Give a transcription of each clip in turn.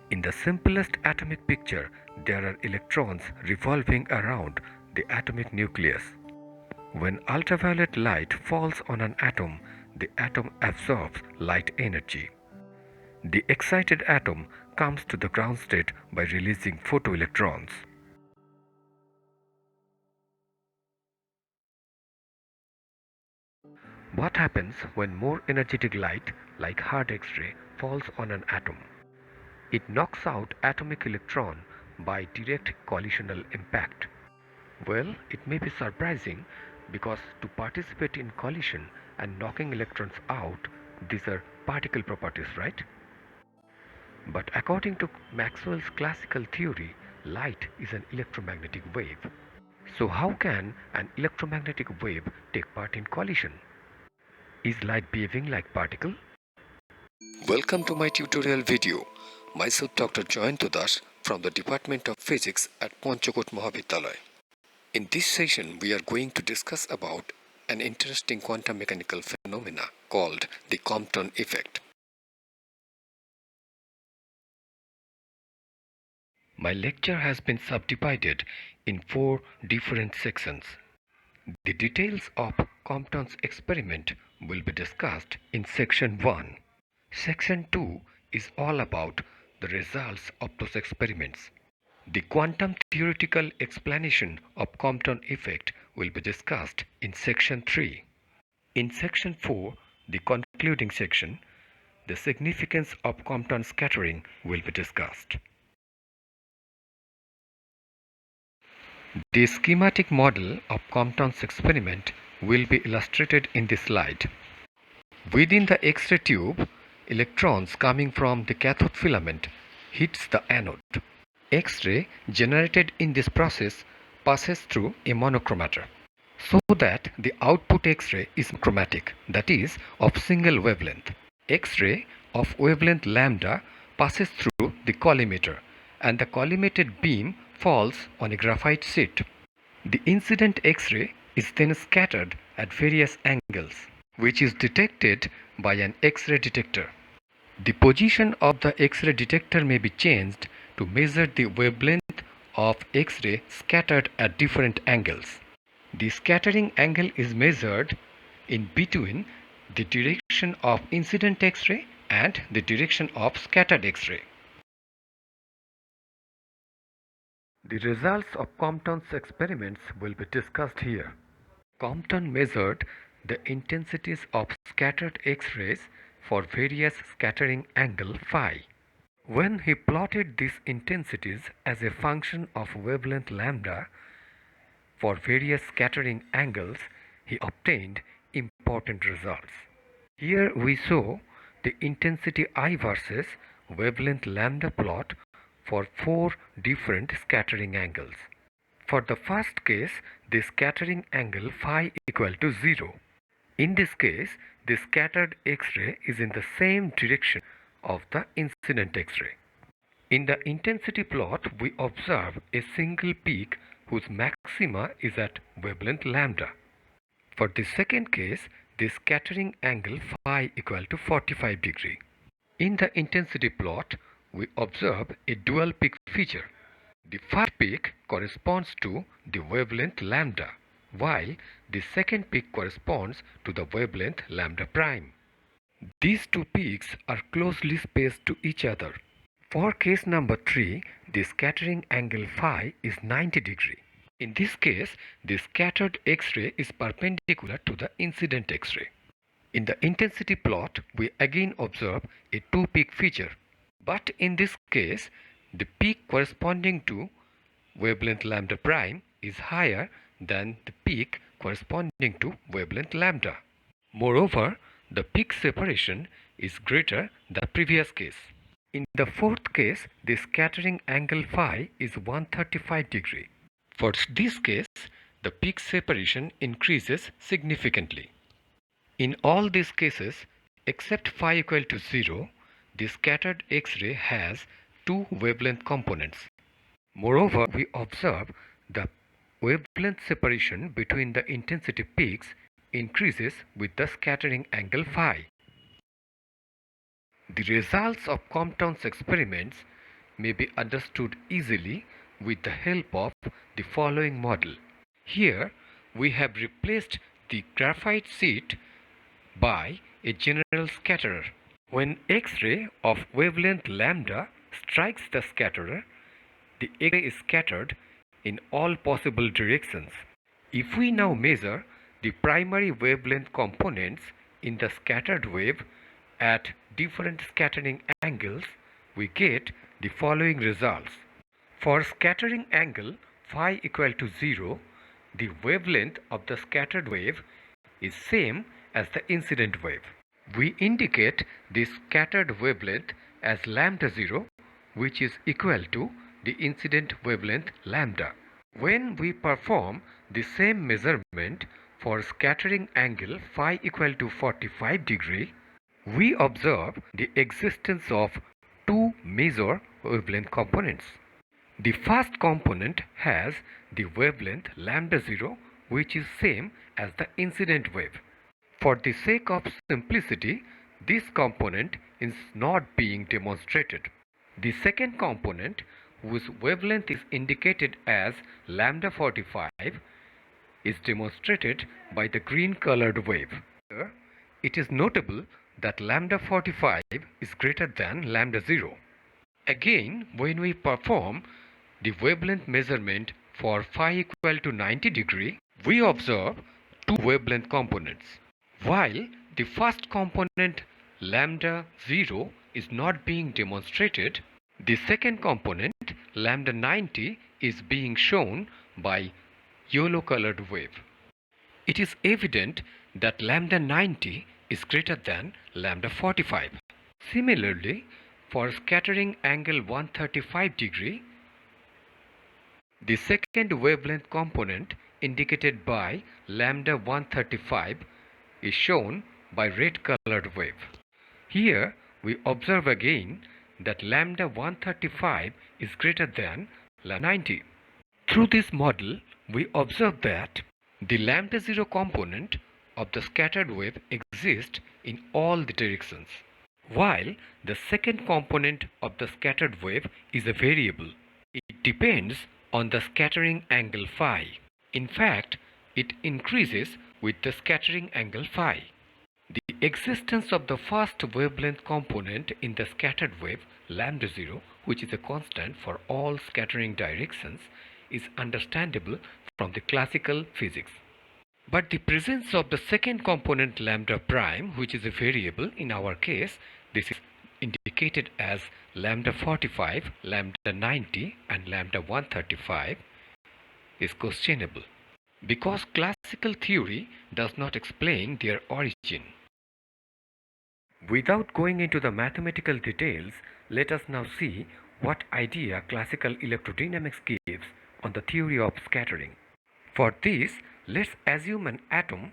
In the simplest atomic picture, there are electrons revolving around the atomic nucleus. When ultraviolet light falls on an atom, the atom absorbs light energy. The excited atom comes to the ground state by releasing photoelectrons. What happens when more energetic light, like hard X-ray, falls on an atom? It knocks out atomic electron by direct collisional impact. Well, it may be surprising because to participate in collision and knocking electrons out, these are particle properties, right? But according to Maxwell's classical theory, light is an electromagnetic wave. So how can an electromagnetic wave take part in collision? Is light behaving like particle? Welcome to my tutorial video. Myself Dr. Jayanto Das from the Department of Physics at Panchakot Mahavidyalaya. In this session, we are going to discuss about an interesting quantum mechanical phenomena called the Compton Effect. My lecture has been subdivided in 4 different sections. The details of Compton's experiment will be discussed in section 1. Section 2 is all about the results of those experiments. The quantum theoretical explanation of Compton effect will be discussed in section 3. In section 4, the concluding section, the significance of Compton scattering will be discussed. The schematic model of Compton's experiment will be illustrated in this slide. Within the X-ray tube, electrons coming from the cathode filament hits the anode. X-ray generated in this process passes through a monochromator, so that the output X-ray is chromatic, that is, of single wavelength. X-ray of wavelength lambda passes through the collimator, and the collimated beam falls on a graphite sheet. The incident X-ray is then scattered at various angles, which is detected by an X-ray detector. The position of the X-ray detector may be changed to measure the wavelength of X-ray scattered at different angles. The scattering angle is measured in between the direction of incident X-ray and the direction of scattered X-ray. The results of Compton's experiments will be discussed here. Compton measured the intensities of scattered X-rays for various scattering angle phi. When he plotted these intensities as a function of wavelength lambda for various scattering angles, he obtained important results. Here we show the intensity I versus wavelength lambda plot for 4 different scattering angles. For the first case, the scattering angle phi equal to 0. In this case, the scattered X-ray is in the same direction of the incident X-ray. In the intensity plot, we observe a single peak whose maxima is at wavelength lambda. For the second case, the scattering angle phi equal to 45 degree. In the intensity plot, we observe a dual peak feature. The first peak corresponds to the wavelength lambda, while the second peak corresponds to the wavelength lambda prime. These two peaks are closely spaced to each other. For case number 3, the scattering angle phi is 90 degree. In this case, the scattered X-ray is perpendicular to the incident X-ray. In the intensity plot, we again observe a two-peak feature. But in this case, the peak corresponding to wavelength lambda prime is higher than the peak corresponding to wavelength lambda. Moreover, the peak separation is greater than the previous case. In the fourth case, the scattering angle phi is 135 degree. For this case, the peak separation increases significantly. In all these cases, except phi equal to 0, the scattered X-ray has two wavelength components. Moreover, we observe the wavelength separation between the intensity peaks increases with the scattering angle phi. The results of Compton's experiments may be understood easily with the help of the following model. Here we have replaced the graphite sheet by a general scatterer. When X-ray of wavelength lambda strikes the scatterer, the X-ray is scattered in all possible directions. If we now measure the primary wavelength components in the scattered wave at different scattering angles, we get the following results. For scattering angle phi equal to 0, the wavelength of the scattered wave is same as the incident wave. We indicate this scattered wavelength as lambda 0, which is equal to the incident wavelength lambda. When we perform the same measurement for scattering angle phi equal to 45 degree, we observe the existence of two major wavelength components. The first component has the wavelength lambda 0, which is same as the incident wave. For the sake of simplicity, this component is not being demonstrated. The second component, whose wavelength is indicated as lambda 45, is demonstrated by the green colored wave. Here, it is notable that lambda 45 is greater than lambda 0. Again, when we perform the wavelength measurement for phi equal to 90 degree, we observe two wavelength components. While the first component lambda 0 is not being demonstrated, the second component lambda 90 is being shown by yellow colored wave. It is evident that lambda 90 is greater than lambda 45. Similarly, for scattering angle 135 degree, the second wavelength component indicated by lambda 135 is shown by red colored wave. Here we observe again that lambda 135 is greater than lambda 90. Through this model, we observe that the lambda 0 component of the scattered wave exists in all the directions, while the second component of the scattered wave is a variable. It depends on the scattering angle phi. In fact, it increases with the scattering angle phi. The existence of the first wavelength component in the scattered wave, lambda 0, which is a constant for all scattering directions, is understandable from the classical physics. But the presence of the second component lambda prime, which is a variable, in our case, this is indicated as lambda 45, lambda 90 and lambda 135, is questionable because classical theory does not explain their origin. Without going into the mathematical details, let us now see what idea classical electrodynamics gives on the theory of scattering. For this, let's assume an atom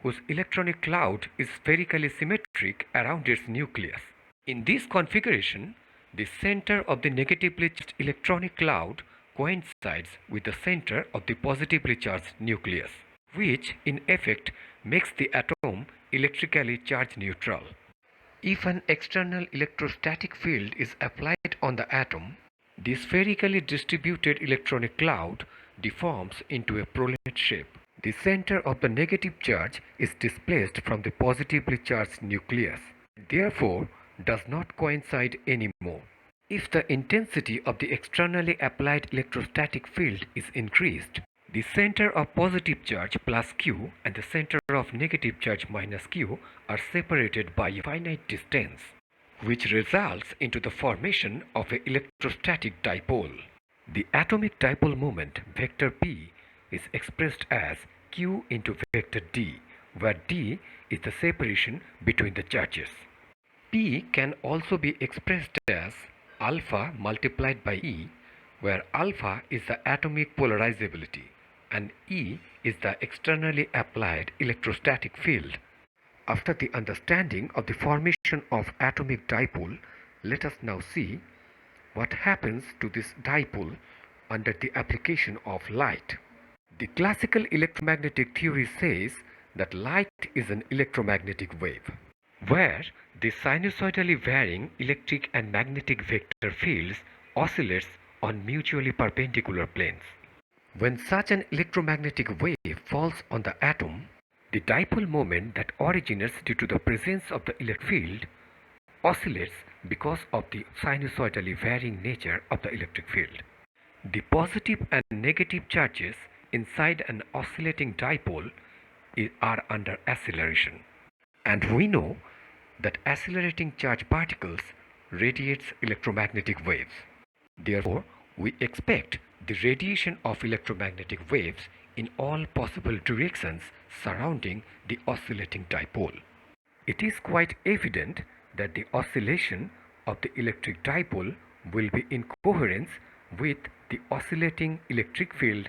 whose electronic cloud is spherically symmetric around its nucleus. In this configuration, the center of the negatively charged electronic cloud coincides with the center of the positively charged nucleus, which in effect makes the atom electrically charge neutral. If an external electrostatic field is applied on the atom, the spherically distributed electronic cloud deforms into a prolet shape. The center of the negative charge is displaced from the positively charged nucleus, therefore does not coincide anymore. If the intensity of the externally applied electrostatic field is increased, the center of positive charge plus q and the center of negative charge minus q are separated by a finite distance, which results into the formation of an electrostatic dipole. The atomic dipole moment vector p is expressed as q into vector d, where d is the separation between the charges. P can also be expressed as alpha multiplied by E, where alpha is the atomic polarizability and E is the externally applied electrostatic field. After the understanding of the formation of atomic dipole, let us now see what happens to this dipole under the application of light. The classical electromagnetic theory says that light is an electromagnetic wave, where the sinusoidally varying electric and magnetic vector fields oscillates on mutually perpendicular planes. When such an electromagnetic wave falls on the atom, the dipole moment that originates due to the presence of the electric field oscillates because of the sinusoidally varying nature of the electric field. The positive and negative charges inside an oscillating dipole are under acceleration. And we know that accelerating charged particles radiates electromagnetic waves. Therefore, we expect the radiation of electromagnetic waves in all possible directions surrounding the oscillating dipole. It is quite evident that the oscillation of the electric dipole will be in coherence with the oscillating electric field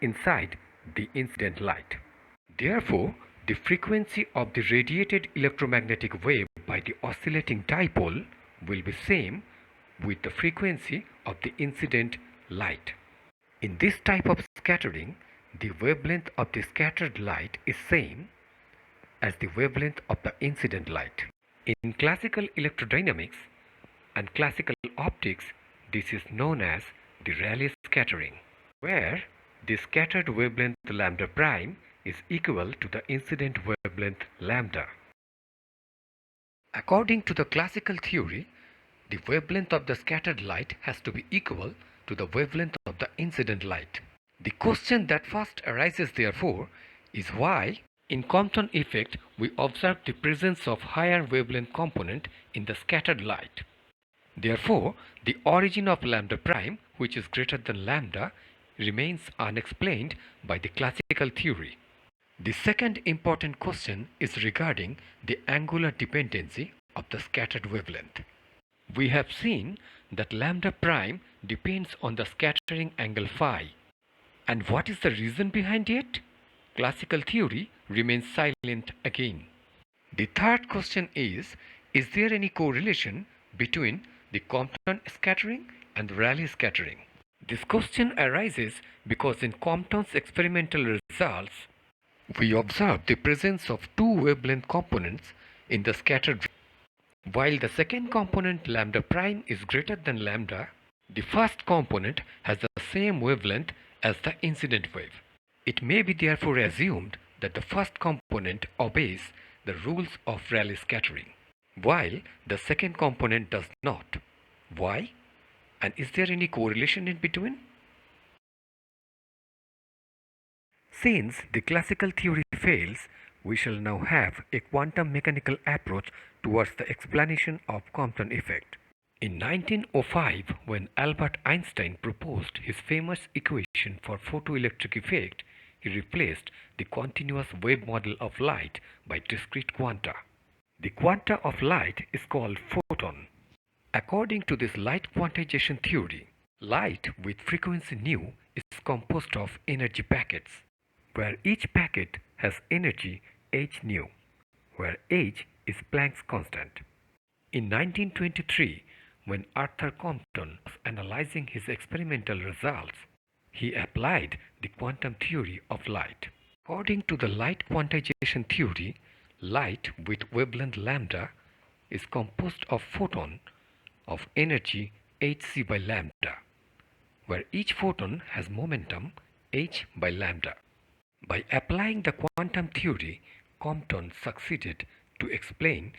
inside the incident light. Therefore, the frequency of the radiated electromagnetic wave by the oscillating dipole will be same with the frequency of the incident light. In this type of scattering, the wavelength of the scattered light is same as the wavelength of the incident light. In classical electrodynamics and classical optics, this is known as the Rayleigh scattering, where the scattered wavelength lambda prime is equal to the incident wavelength lambda. According to the classical theory, the wavelength of the scattered light has to be equal to the wavelength of the incident light. The question that first arises therefore is why in Compton effect we observe the presence of higher wavelength component in the scattered light. Therefore, the origin of lambda prime, which is greater than lambda, remains unexplained by the classical theory. The second important question is regarding the angular dependency of the scattered wavelength. We have seen that lambda prime depends on the scattering angle phi. And what is the reason behind it? Classical theory remains silent again. The third question is there any correlation between the Compton scattering and Rayleigh scattering? This question arises because in Compton's experimental results, we observe the presence of two wavelength components in the scattered wave. While the second component lambda prime is greater than lambda, the first component has the same wavelength as the incident wave. It may be therefore assumed that the first component obeys the rules of Rayleigh scattering, while the second component does not. Why? And is there any correlation in between? Since the classical theory fails, we shall now have a quantum mechanical approach towards the explanation of Compton effect. In 1905, when Albert Einstein proposed his famous equation for photoelectric effect, he replaced the continuous wave model of light by discrete quanta. The quanta of light is called photon. According to this light quantization theory, light with frequency nu is composed of energy packets, where each packet has energy h nu, where h is Planck's constant. In 1923, when Arthur Compton was analyzing his experimental results, he applied the quantum theory of light. According to the light quantization theory, light with wavelength lambda is composed of photon of energy hc by lambda, where each photon has momentum h by lambda. By applying the quantum theory, Compton succeeded to explain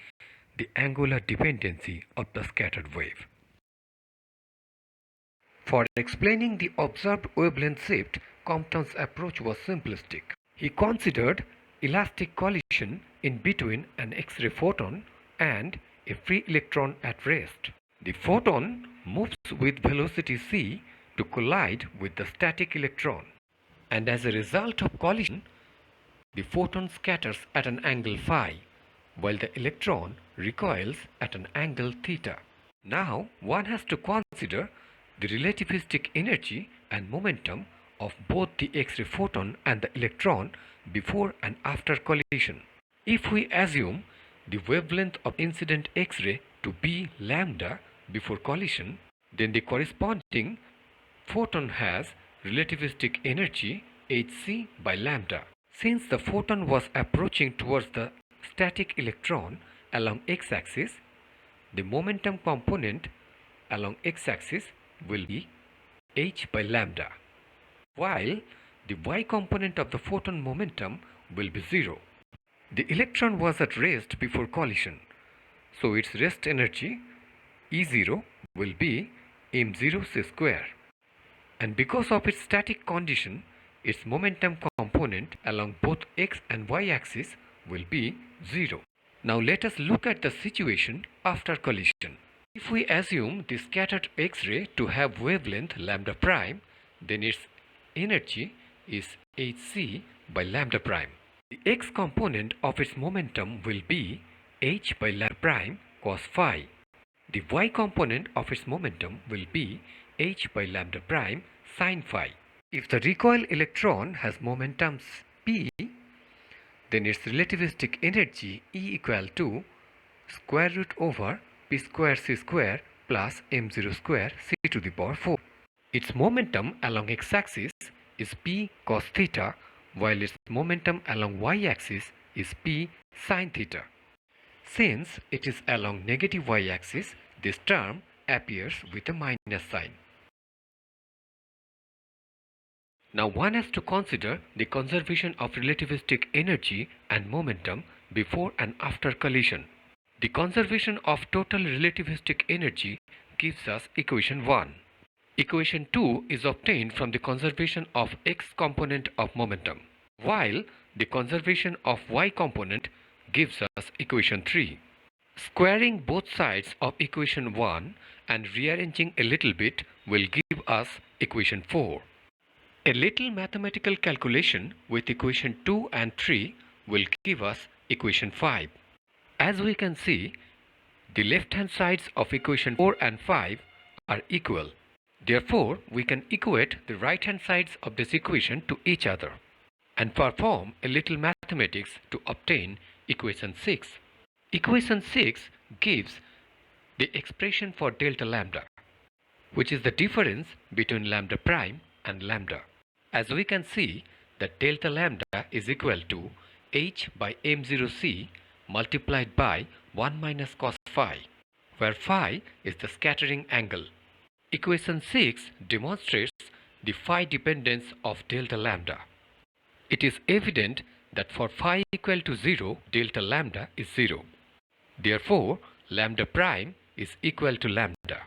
the angular dependency of the scattered wave. For explaining the observed wavelength shift, Compton's approach was simplistic. He considered elastic collision in between an X-ray photon and a free electron at rest. The photon moves with velocity c to collide with the static electron, and as a result of collision, the photon scatters at an angle phi, while the electron recoils at an angle theta. Now, one has to consider the relativistic energy and momentum of both the X-ray photon and the electron before and after collision. If we assume the wavelength of incident X-ray to be lambda before collision, then the corresponding photon has relativistic energy hc by lambda. Since the photon was approaching towards the static electron along x-axis, the momentum component along x-axis will be h by lambda, while the y component of the photon momentum will be 0. The electron was at rest before collision, so its rest energy E0 will be m0 c square, and because of its static condition, its momentum component along both x and y axis will be 0. Now let us look at the situation after collision. If we assume the scattered X-ray to have wavelength lambda prime, then its energy is hc by lambda prime. The x component of its momentum will be h by lambda prime cos phi. The y component of its momentum will be h by lambda prime sin phi. If the recoil electron has momentum p, then its relativistic energy E equal to square root over p square c square plus m0 square c to the power 4. Its momentum along x-axis is p cos theta, while its momentum along y-axis is p sin theta. Since it is along negative y-axis, this term appears with a minus sign. Now one has to consider the conservation of relativistic energy and momentum before and after collision. The conservation of total relativistic energy gives us equation 1. Equation 2 is obtained from the conservation of x component of momentum, while the conservation of y component gives us equation 3. Squaring both sides of equation 1 and rearranging a little bit will give us equation 4. A little mathematical calculation with equation 2 and 3 will give us equation 5. As we can see, the left-hand sides of equation 4 and 5 are equal. Therefore, we can equate the right-hand sides of this equation to each other and perform a little mathematics to obtain equation 6. Equation 6 gives the expression for delta lambda, which is the difference between lambda prime and lambda. As we can see that delta lambda is equal to h by m0c multiplied by 1 minus cos phi, where phi is the scattering angle. Equation 6 demonstrates the phi dependence of delta lambda. It is evident that for phi equal to 0, delta lambda is 0. Therefore, lambda prime is equal to lambda.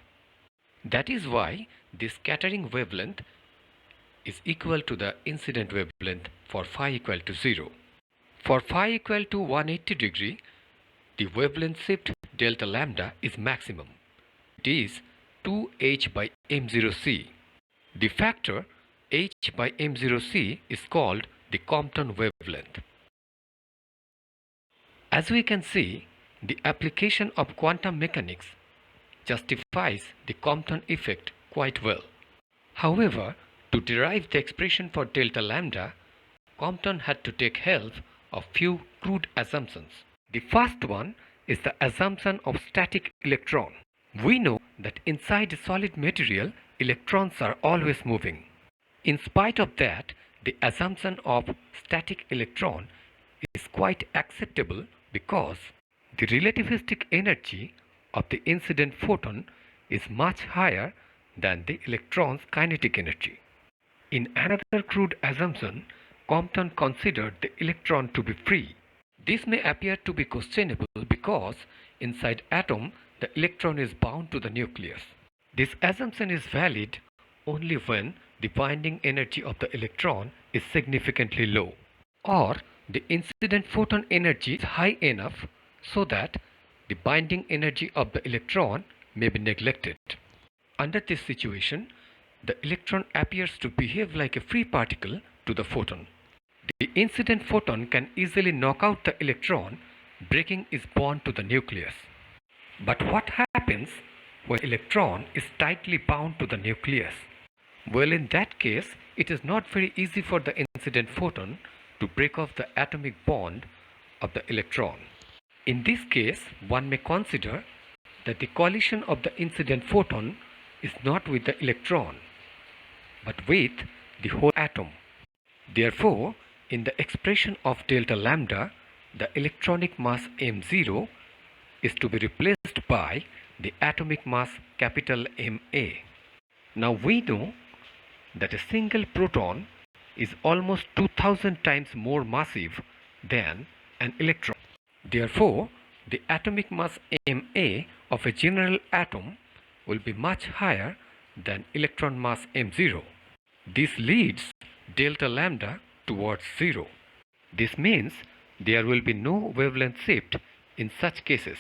That is why the scattering wavelength is equal to the incident wavelength for phi equal to 0. For phi equal to 180 degree, the wavelength shift delta lambda is maximum. It is 2h by m0c. The factor h by m0c is called the Compton wavelength. As we can see, the application of quantum mechanics justifies the Compton effect quite well. However, to derive the expression for delta lambda, Compton had to take help of few crude assumptions. The first one is the assumption of static electron. We know that inside a solid material, electrons are always moving. In spite of that, the assumption of static electron is quite acceptable because the relativistic energy of the incident photon is much higher than the electron's kinetic energy. In another crude assumption, Compton considered the electron to be free. This may appear to be questionable because inside atom the electron is bound to the nucleus. This assumption is valid only when the binding energy of the electron is significantly low, or the incident photon energy is high enough so that the binding energy of the electron may be neglected. Under this situation, the electron appears to behave like a free particle to the photon. The incident photon can easily knock out the electron, breaking its bond to the nucleus. But what happens when the electron is tightly bound to the nucleus? Well, in that case, it is not very easy for the incident photon to break off the atomic bond of the electron. In this case, one may consider that the collision of the incident photon is not with the electron, but with the whole atom. Therefore, in the expression of delta lambda, the electronic mass m0 is to be replaced by the atomic mass capital Ma. Now we know that a single proton is almost 2000 times more massive than an electron. Therefore, the atomic mass Ma of a general atom will be much higher than electron mass m0. This leads delta lambda towards 0. This means there will be no wavelength shift in such cases.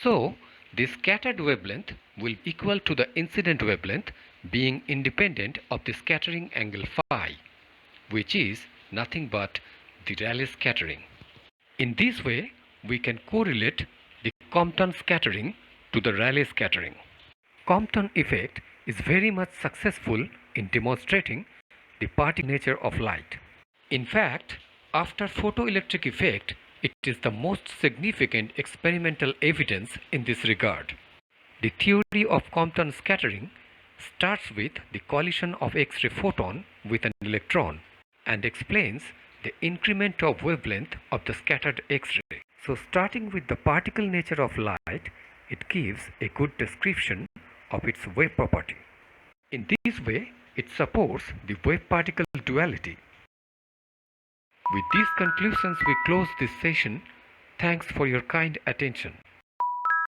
So, the scattered wavelength will be equal to the incident wavelength being independent of the scattering angle phi, which is nothing but the Rayleigh scattering. In this way, we can correlate the Compton scattering to the Rayleigh scattering. Compton effect is very much successful in demonstrating the particle nature of light. In fact, after photoelectric effect, it is the most significant experimental evidence in this regard. The theory of Compton scattering starts with the collision of X-ray photon with an electron and explains the increment of wavelength of the scattered X-ray. So starting with the particle nature of light, it gives a good description of its wave property. In this way, it supports the wave-particle duality. With these conclusions, we close this session. Thanks for your kind attention.